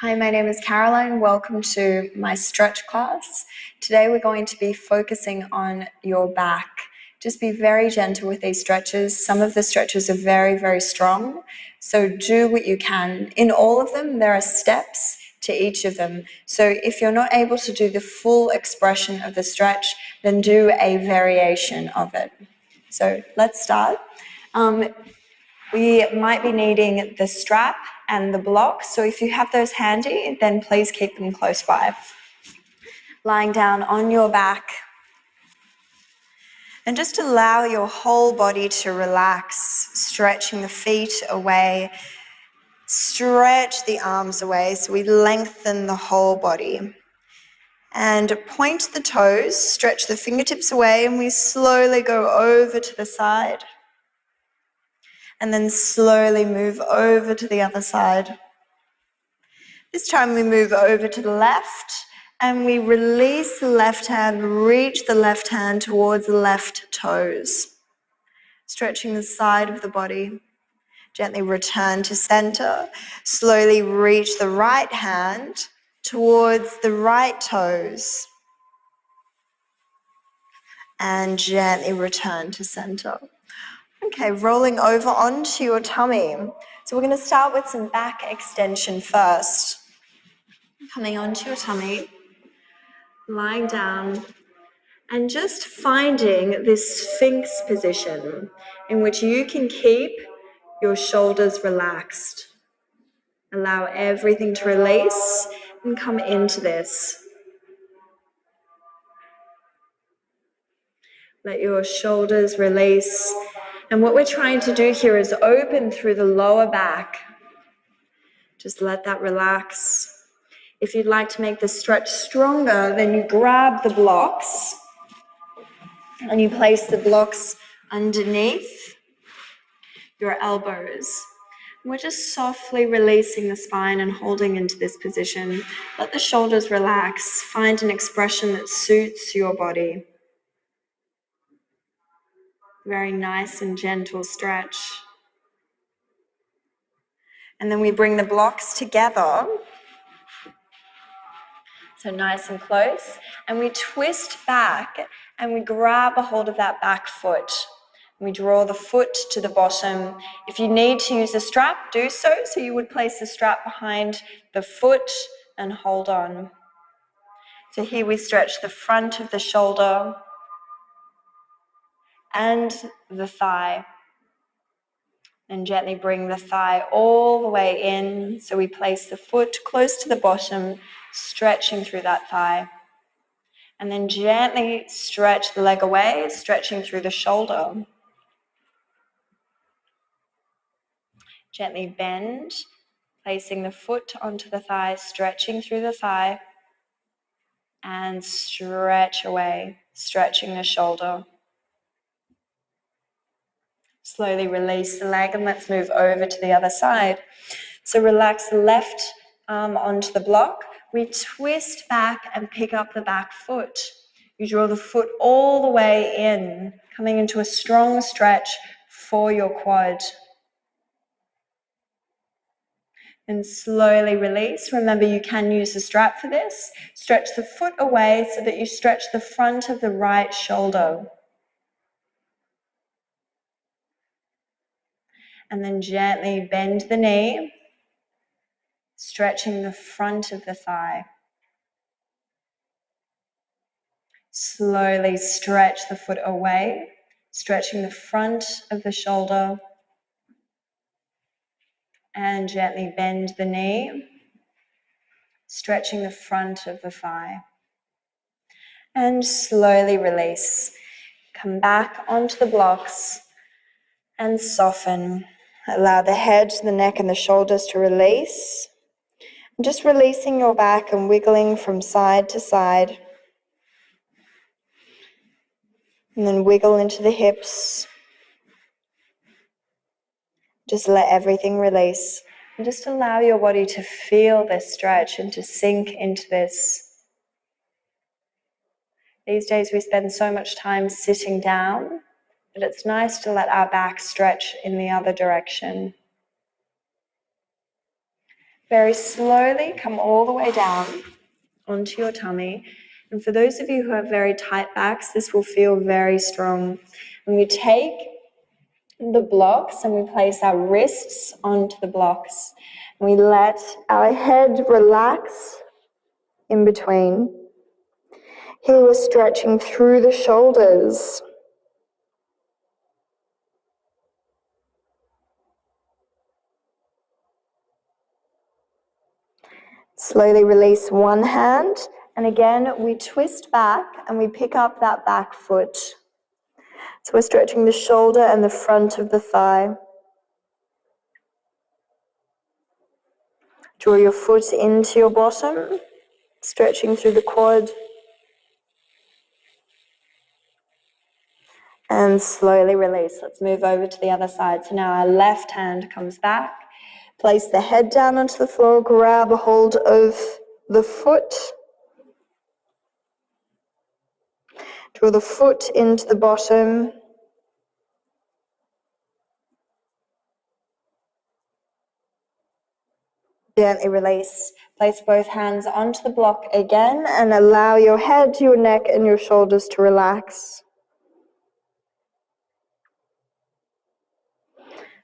Hi, my name is Caroline. Welcome to my stretch class. Today we're going to be focusing on your back. Just be very gentle with these stretches. Some of the stretches are very, very strong, so do what you can. In all of them, there are steps to each of them. So if you're not able to do the full expression of the stretch, then do a variation of it. So let's start. We might be needing the strap and the block, so if you have those handy, then please keep them close by. Lying down on your back, and just allow your whole body to relax, stretching the feet away, stretch the arms away, so we lengthen the whole body. And point the toes, stretch the fingertips away, and we slowly go over to the side. And then slowly move over to the other side. This time we move over to the left and we release the left hand, reach the left hand towards the left toes. Stretching the side of the body. Gently return to center. Slowly reach the right hand towards the right toes. And gently return to center. Okay, rolling over onto your tummy. So we're going to start with some back extension first. Coming onto your tummy, lying down, and just finding this Sphinx position in which you can keep your shoulders relaxed. Allow everything to release and come into this. Let your shoulders release. And what we're trying to do here is open through the lower back. Just let that relax. If you'd like to make the stretch stronger, then you grab the blocks and you place the blocks underneath your elbows. And we're just softly releasing the spine and holding into this position. Let the shoulders relax. Find an expression that suits your body. Very nice and gentle stretch. And then we bring the blocks together. So nice and close. And we twist back and we grab a hold of that back foot. We draw the foot to the bottom. If you need to use a strap, do so. So you would place the strap behind the foot and hold on. So here we stretch the front of the shoulder and the thigh. And gently bring the thigh all the way in. So we place the foot close to the bottom, stretching through that thigh. And then gently stretch the leg away, stretching through the shoulder. Gently bend, placing the foot onto the thigh, stretching through the thigh. And stretch away, stretching the shoulder. Slowly release the leg and let's move over to the other side. So relax the left arm onto the block. We twist back and pick up the back foot. You draw the foot all the way in, coming into a strong stretch for your quad. And slowly release. Remember, you can use the strap for this. Stretch the foot away so that you stretch the front of the right shoulder. And then gently bend the knee, stretching the front of the thigh. Slowly stretch the foot away, stretching the front of the shoulder. And gently bend the knee, stretching the front of the thigh. And slowly release. Come back onto the blocks and soften. Allow the head, the neck, and the shoulders to release. And just releasing your back and wiggling from side to side. And then wiggle into the hips. Just let everything release. And just allow your body to feel this stretch and to sink into this. These days we spend so much time sitting down, but it's nice to let our back stretch in the other direction. Very slowly come all the way down onto your tummy. And for those of you who have very tight backs, this will feel very strong. And we take the blocks and we place our wrists onto the blocks. And we let our head relax in between. Here we're stretching through the shoulders. Slowly release one hand, and again we twist back and we pick up that back foot. So we're stretching the shoulder and the front of the thigh. Draw your foot into your bottom, stretching through the quad. And slowly release. Let's move over to the other side. So now our left hand comes back. Place the head down onto the floor, grab a hold of the foot. Draw the foot into the bottom. Gently release. Place both hands onto the block again and allow your head, your neck, and your shoulders to relax.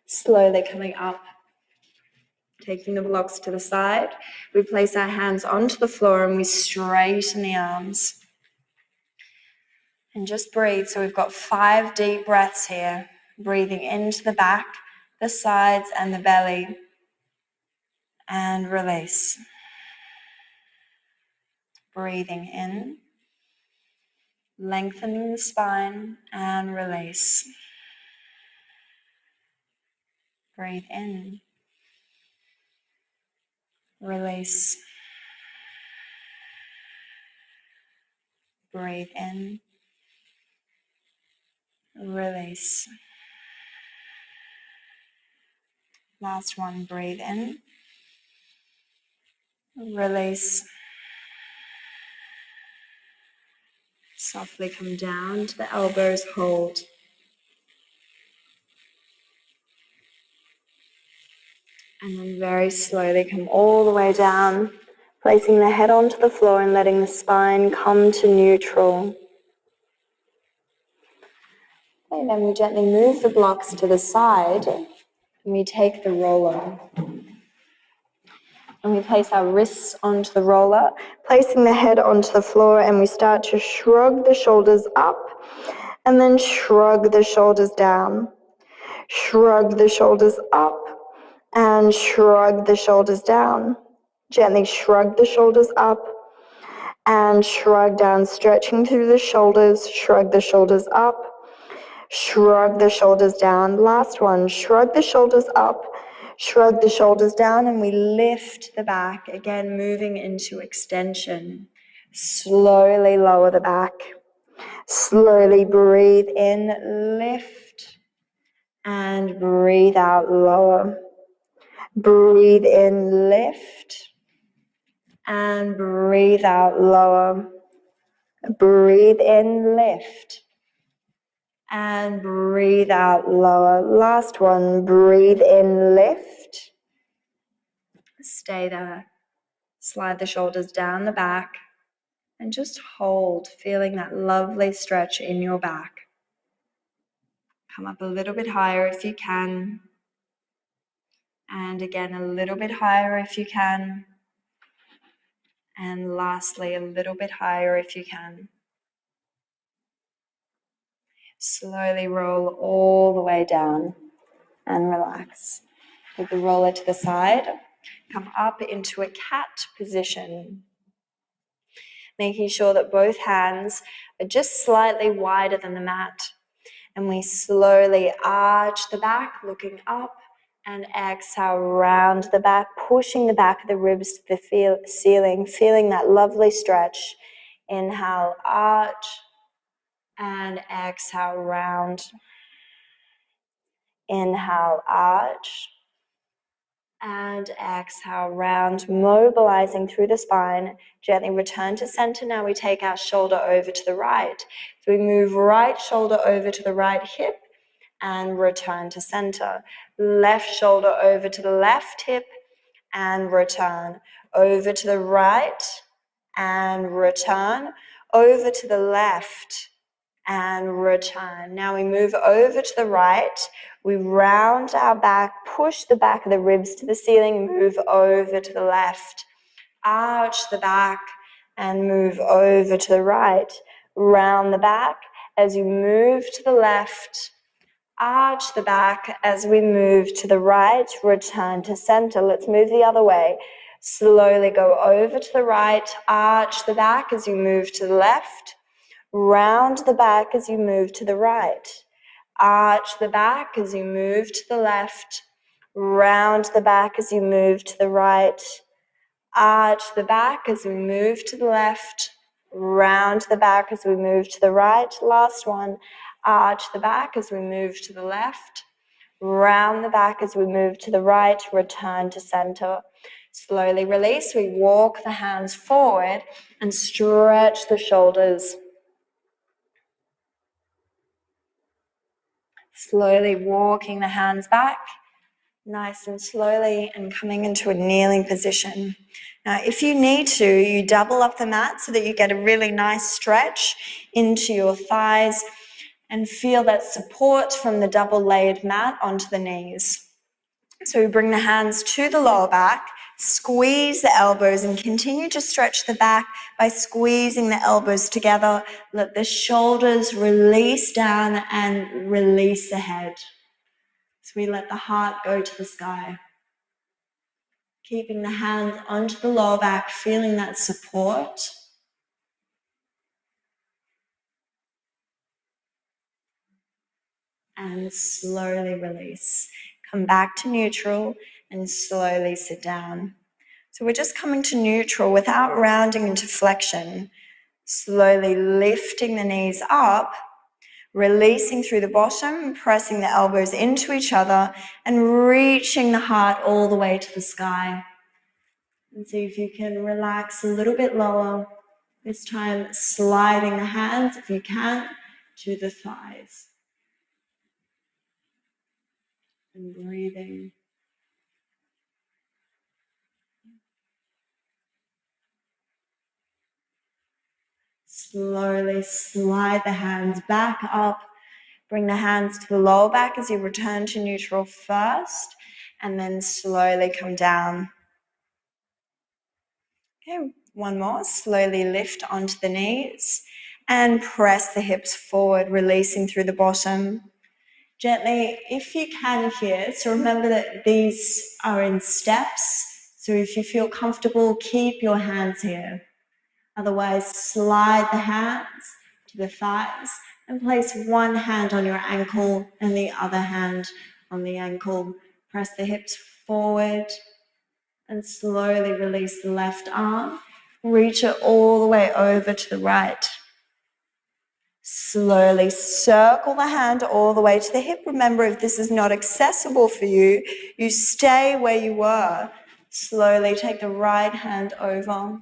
Slowly coming up, taking the blocks to the side. We place our hands onto the floor and we straighten the arms. And just breathe. So we've got 5 deep breaths here. Breathing into the back, the sides, and the belly. And release. Breathing in. Lengthening the spine and release. Breathe in. Release. Breathe in. Release. Last one, breathe in. Release. Softly come down to the elbows, hold. And then very slowly come all the way down, placing the head onto the floor and letting the spine come to neutral. And then we gently move the blocks to the side and we take the roller. And we place our wrists onto the roller, placing the head onto the floor, and we start to shrug the shoulders up and then shrug the shoulders down. Shrug the shoulders up and shrug the shoulders down. Gently shrug the shoulders up and shrug down, stretching through the shoulders. Shrug the shoulders up, shrug the shoulders down. Last one, shrug the shoulders up, shrug the shoulders down, and we lift the back, again moving into extension. Slowly lower the back. Slowly breathe in, lift, and breathe out, lower. Breathe in, lift, and breathe out, lower. Breathe in, lift, and breathe out, lower. Last one, breathe in, lift. Stay there. Slide the shoulders down the back and just hold, feeling that lovely stretch in your back. Come up a little bit higher if you can. And again, a little bit higher if you can. And lastly, a little bit higher if you can. Slowly roll all the way down and relax. Take the roller to the side. Come up into a cat position. Making sure that both hands are just slightly wider than the mat. And we slowly arch the back, looking up, and exhale, round the back, pushing the back of the ribs to the ceiling, feeling that lovely stretch. Inhale, arch, and exhale, round. Inhale, arch, and exhale, round, mobilizing through the spine. Gently return to center. Now we take our shoulder over to the right. So we move right shoulder over to the right hip and return to center. Left shoulder over to the left hip and return. Over to the right and return. Over to the left and return. Now we move over to the right. We round our back, push the back of the ribs to the ceiling, move over to the left. Arch the back and move over to the right. Round the back as you move to the left. Arch the back as we move to the right. Return to center. Let's move the other way. Slowly go over to the right. Arch the back as you move to the left. Round the back as you move to the right. Arch the back as you move to the left. Round the back as you move to the right. Arch the back as we move to the left. Round the back as we move to the right. Last one. Arch the back as we move to the left. Round the back as we move to the right. Return to center. Slowly release. We walk the hands forward and stretch the shoulders. Slowly walking the hands back, nice and slowly, and coming into a kneeling position. Now, if you need to, you double up the mat so that you get a really nice stretch into your thighs and feel that support from the double layered mat onto the knees. So we bring the hands to the lower back, squeeze the elbows and continue to stretch the back by squeezing the elbows together. Let the shoulders release down and release the head. So we let the heart go to the sky. Keeping the hands onto the lower back, feeling that support. And slowly release. Come back to neutral and slowly sit down. So we're just coming to neutral without rounding into flexion. Slowly lifting the knees up, releasing through the bottom, pressing the elbows into each other and reaching the heart all the way to the sky. And see if you can relax a little bit lower. This time sliding the hands, if you can, to the thighs. And breathing. Slowly slide the hands back up. Bring the hands to the lower back as you return to neutral first, and then slowly come down. Okay, one more. Slowly lift onto the knees and press the hips forward, releasing through the bottom. Gently, if you can here, so remember that these are in steps, so if you feel comfortable, keep your hands here. Otherwise, slide the hands to the thighs and place one hand on your ankle and the other hand on the ankle. Press the hips forward and slowly release the left arm. Reach it all the way over to the right. Slowly circle the hand all the way to the hip. Remember, if this is not accessible for you, you stay where you were. Slowly take the right hand over.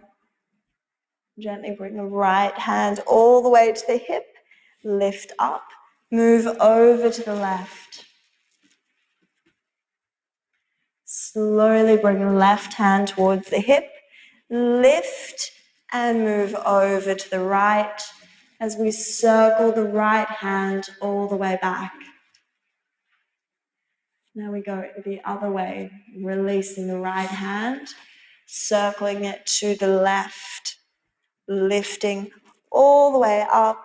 Gently bring the right hand all the way to the hip. Lift up. Move over to the left. Slowly bring the left hand towards the hip. Lift and move over to the right as we circle the right hand all the way back. Now we go the other way, releasing the right hand, circling it to the left, lifting all the way up,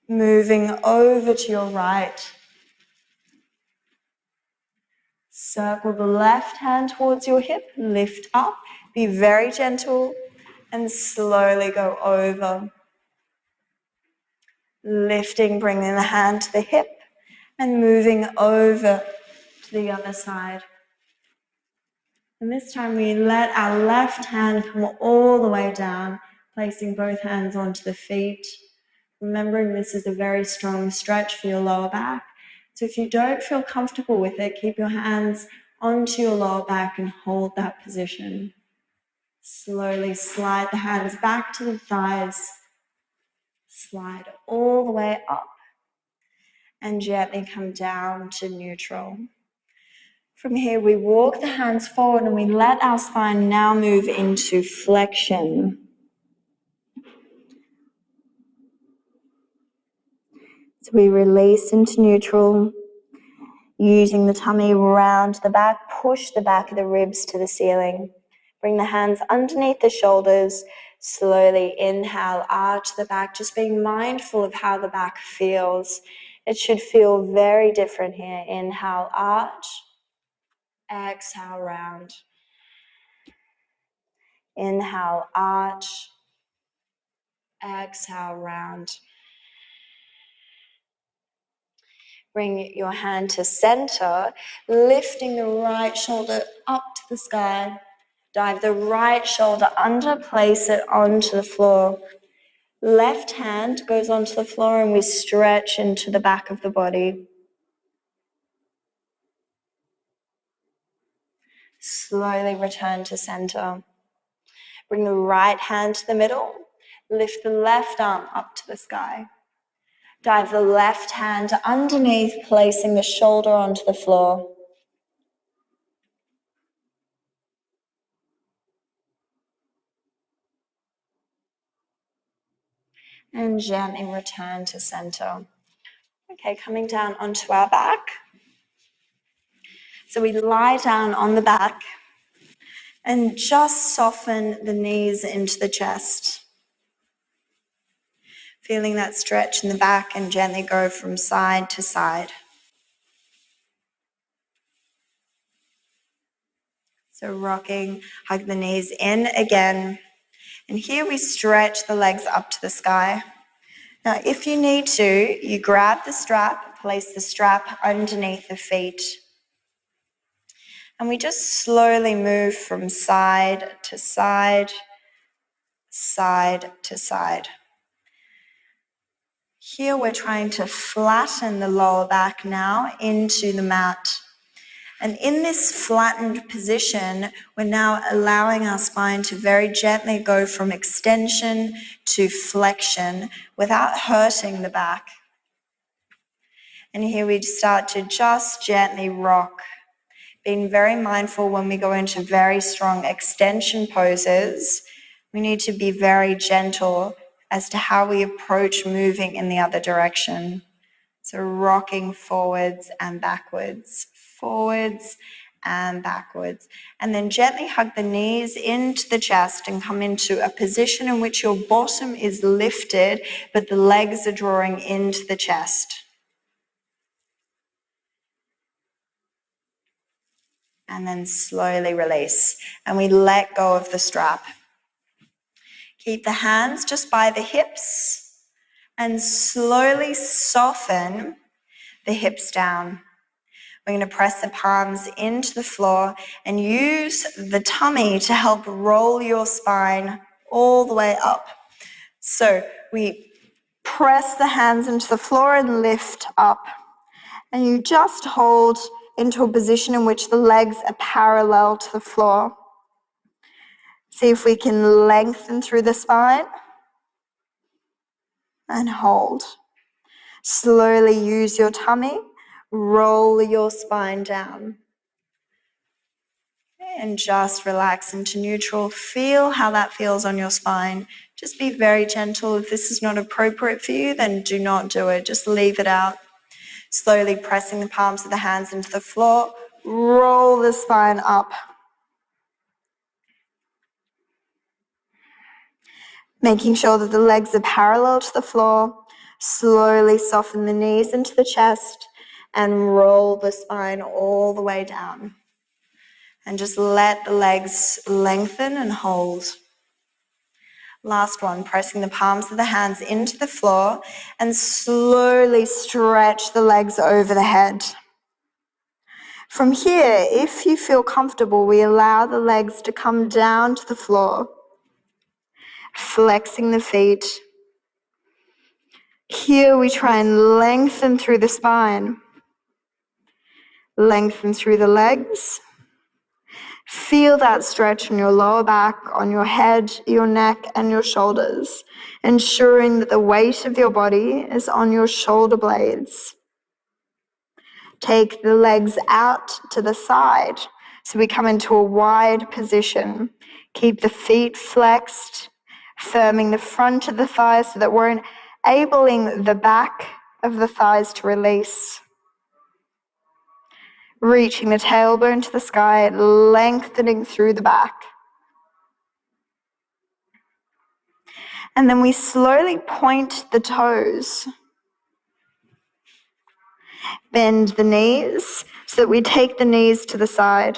moving over to your right. Circle the left hand towards your hip, lift up, be very gentle, and slowly go over. Lifting, bringing the hand to the hip, and moving over to the other side. And this time we let our left hand come all the way down, placing both hands onto the feet. Remembering this is a very strong stretch for your lower back. So if you don't feel comfortable with it, keep your hands onto your lower back and hold that position. Slowly slide the hands back to the thighs. Slide all the way up and gently come down to neutral. From here, we walk the hands forward and we let our spine now move into flexion. So we release into neutral, using the tummy round the back, push the back of the ribs to the ceiling. Bring the hands underneath the shoulders, slowly inhale, arch the back, just being mindful of how the back feels. It should feel very different here. Inhale, arch, exhale, round. Inhale, arch, exhale, round. Bring your hand to center, lifting the right shoulder up to the sky. Dive the right shoulder under, place it onto the floor. Left hand goes onto the floor and we stretch into the back of the body. Slowly return to center. Bring the right hand to the middle. Lift the left arm up to the sky. Dive the left hand underneath, placing the shoulder onto the floor. And gently return to center. Okay, coming down onto our back. So we lie down on the back and just soften the knees into the chest. Feeling that stretch in the back and gently go from side to side. So rocking, hug the knees in again. And here we stretch the legs up to the sky. Now, if you need to, you grab the strap, place the strap underneath the feet. And we just slowly move from side to side, side to side. Here we're trying to flatten the lower back now into the mat. And in this flattened position, we're now allowing our spine to very gently go from extension to flexion without hurting the back. And here we start to just gently rock, being very mindful when we go into very strong extension poses. We need to be very gentle as to how we approach moving in the other direction. So rocking forwards and backwards, forwards and backwards. And then gently hug the knees into the chest and come into a position in which your bottom is lifted, but the legs are drawing into the chest. And then slowly release. And we let go of the strap. Keep the hands just by the hips and slowly soften the hips down. We're going to press the palms into the floor and use the tummy to help roll your spine all the way up. So we press the hands into the floor and lift up. And you just hold into a position in which the legs are parallel to the floor. See if we can lengthen through the spine and hold. Slowly use your tummy, roll your spine down. And just relax into neutral. Feel how that feels on your spine. Just be very gentle. If this is not appropriate for you, then do not do it. Just leave it out. Slowly pressing the palms of the hands into the floor. Roll the spine up. Making sure that the legs are parallel to the floor. Slowly soften the knees into the chest and roll the spine all the way down. And just let the legs lengthen and hold. Last one, pressing the palms of the hands into the floor and slowly stretch the legs over the head. From here, if you feel comfortable, we allow the legs to come down to the floor, flexing the feet. Here we try and lengthen through the spine, lengthen through the legs. Feel that stretch in your lower back, on your head, your neck, and your shoulders, ensuring that the weight of your body is on your shoulder blades. Take the legs out to the side. So we come into a wide position. Keep the feet flexed, firming the front of the thighs so that we're enabling the back of the thighs to release. Reaching the tailbone to the sky, lengthening through the back. And then we slowly point the toes. Bend the knees so that we take the knees to the side.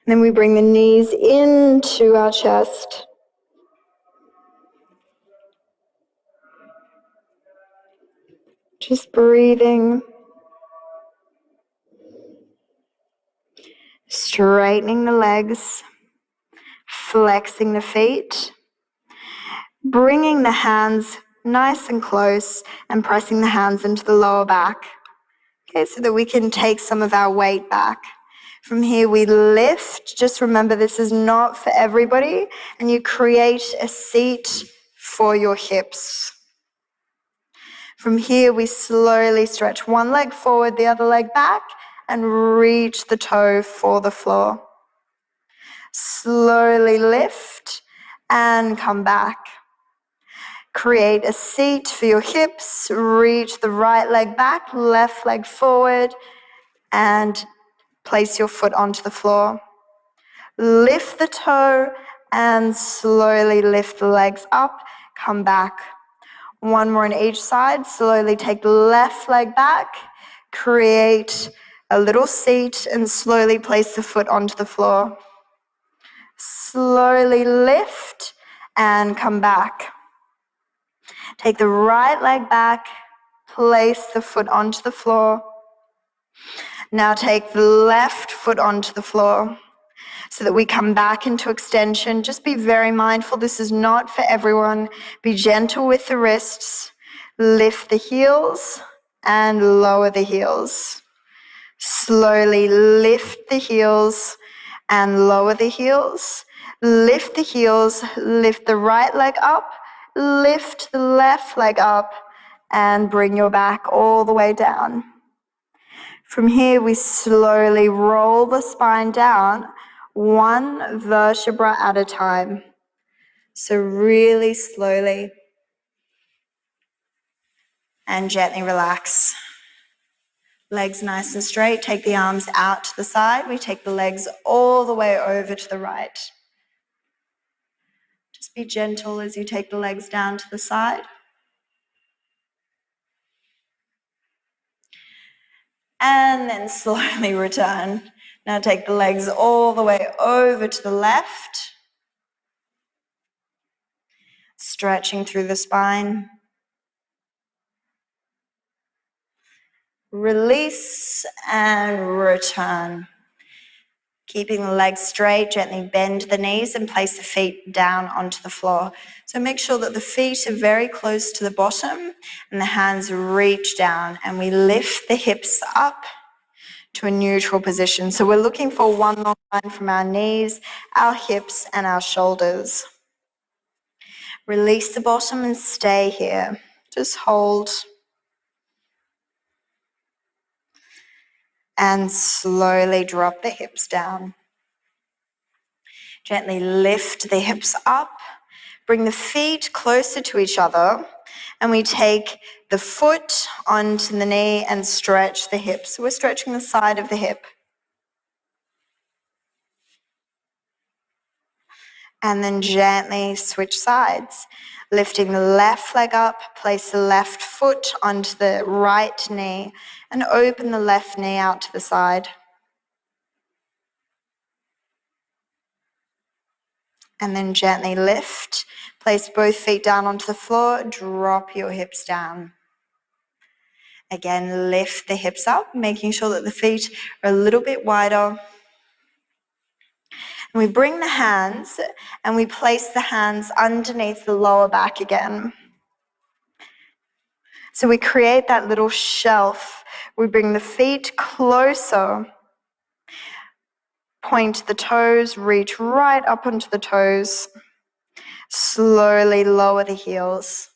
And then we bring the knees into our chest. Just breathing. Straightening the legs. Flexing the feet. Bringing the hands nice and close and pressing the hands into the lower back. Okay, so that we can take some of our weight back. From here we lift. Just remember this is not for everybody, and you create a seat for your hips. From here we slowly stretch one leg forward, the other leg back, and reach the toe for the floor. Slowly lift and come back. Create a seat for your hips. Reach the right leg back, left leg forward, and place your foot onto the floor. Lift the toe and slowly lift the legs up. Come back. One more on each side. Slowly take the left leg back. Create a little seat and slowly place the foot onto the floor. Slowly lift and come back. Take the right leg back. Place the foot onto the floor. Now take the left foot onto the floor so that we come back into extension. Just be very mindful. This is not for everyone. Be gentle with the wrists. Lift the heels and lower the heels. Slowly lift the heels and lower the heels. Lift the heels, lift the right leg up, lift the left leg up, and bring your back all the way down. From here, we slowly roll the spine down, one vertebra at a time. So really slowly and gently relax. Legs nice and straight. Take the arms out to the side. We take the legs all the way over to the right. Just be gentle as you take the legs down to the side. And then slowly return. Now take the legs all the way over to the left. Stretching through the spine. Release and return. Keeping the legs straight, gently bend the knees and place the feet down onto the floor. So make sure that the feet are very close to the bottom and the hands reach down, and we lift the hips up to a neutral position. So we're looking for one long line from our knees, our hips, and our shoulders. Release the bottom and stay here. Just hold. And slowly drop the hips down. Gently lift the hips up. Bring the feet closer to each other. And we take the foot onto the knee and stretch the hips. So we're stretching the side of the hip. And then gently switch sides. Lifting the left leg up, place the left foot onto the right knee and open the left knee out to the side. And then gently lift. Place both feet down onto the floor, drop your hips down. Again, lift the hips up, making sure that the feet are a little bit wider. And we bring the hands and we place the hands underneath the lower back again. So we create that little shelf. We bring the feet closer. Point the toes, reach right up onto the toes. Slowly lower the heels.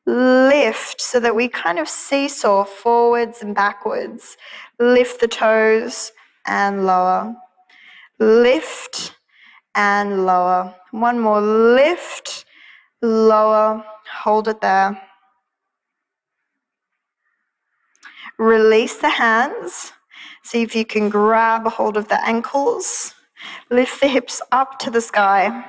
Lift so that we kind of seesaw forwards and backwards. Lift the toes and lower. Lift and lower. One more, lift, lower, hold it there. Release the hands. See if you can grab a hold of the ankles. Lift the hips up to the sky.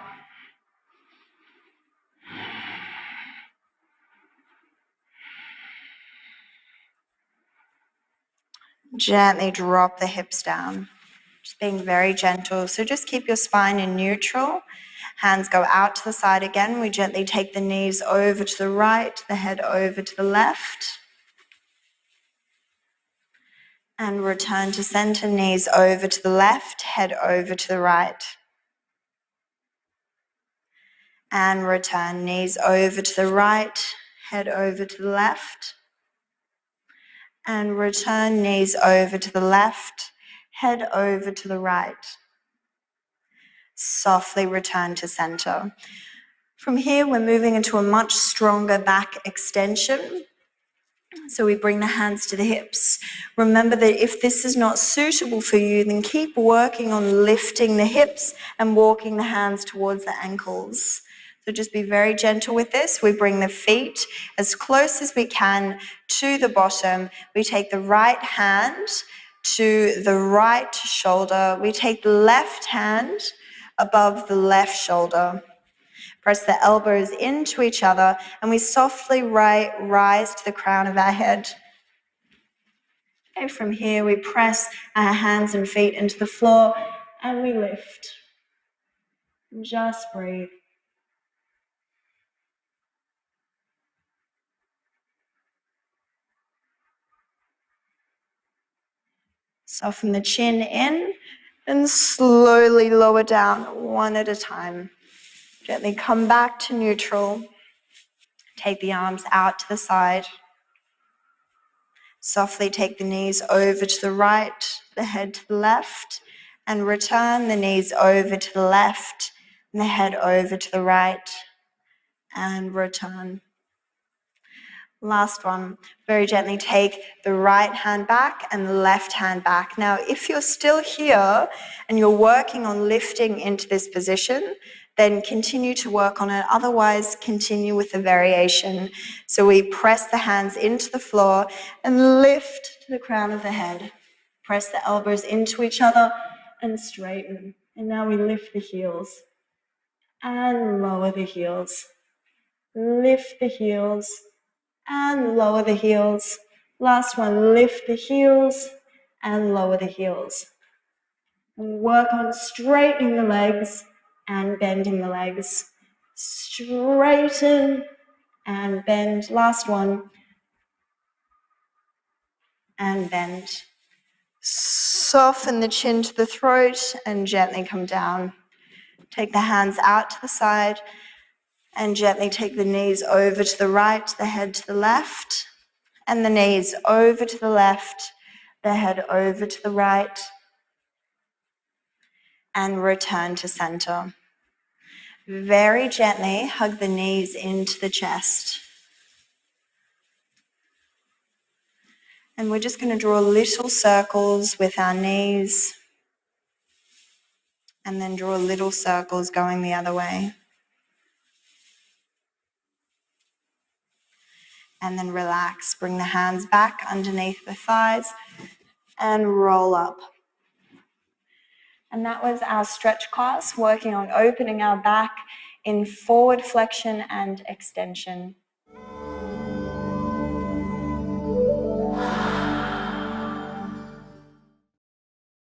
Gently drop the hips down. Just being very gentle. So just keep your spine in neutral. Hands go out to the side again. We gently take the knees over to the right, the head over to the left. And return to center, knees over to the left, head over to the right. And return, knees over to the right, head over to the left. And return, knees over to the left, head over to the right. Softly return to center. From here, we're moving into a much stronger back extension. So we bring the hands to the hips. Remember that if this is not suitable for you, then keep working on lifting the hips and walking the hands towards the ankles. So just be very gentle with this. We bring the feet as close as we can to the bottom. We take the right hand to the right shoulder. We take the left hand above the left shoulder. Press the elbows into each other, and we softly rise to the crown of our head. Okay, from here, we press our hands and feet into the floor, and we lift. Just breathe. Soften the chin in, and slowly lower down one at a time. Gently come back to neutral. Take the arms out to the side. Softly take the knees over to the right, the head to the left, and return the knees over to the left and the head over to the right, and return. Last one, very gently take the right hand back and the left hand back. Now, if you're still here and you're working on lifting into this position, then continue to work on it. Otherwise, continue with the variation. So we press the hands into the floor and lift to the crown of the head. Press the elbows into each other and straighten. And now we lift the heels and lower the heels. Lift the heels and lower the heels. Last one, lift the heels and lower the heels. And work on straightening the legs and bending the legs. Straighten and bend. Last one. And bend. Soften the chin to the throat and gently come down. Take the hands out to the side and gently take the knees over to the right, the head to the left, and the knees over to the left, the head over to the right, and return to center. Very gently hug the knees into the chest. And we're just going to draw little circles with our knees, and then draw little circles going the other way. And then relax. Bring the hands back underneath the thighs and roll up. And that was our stretch class, working on opening our back in forward flexion and extension.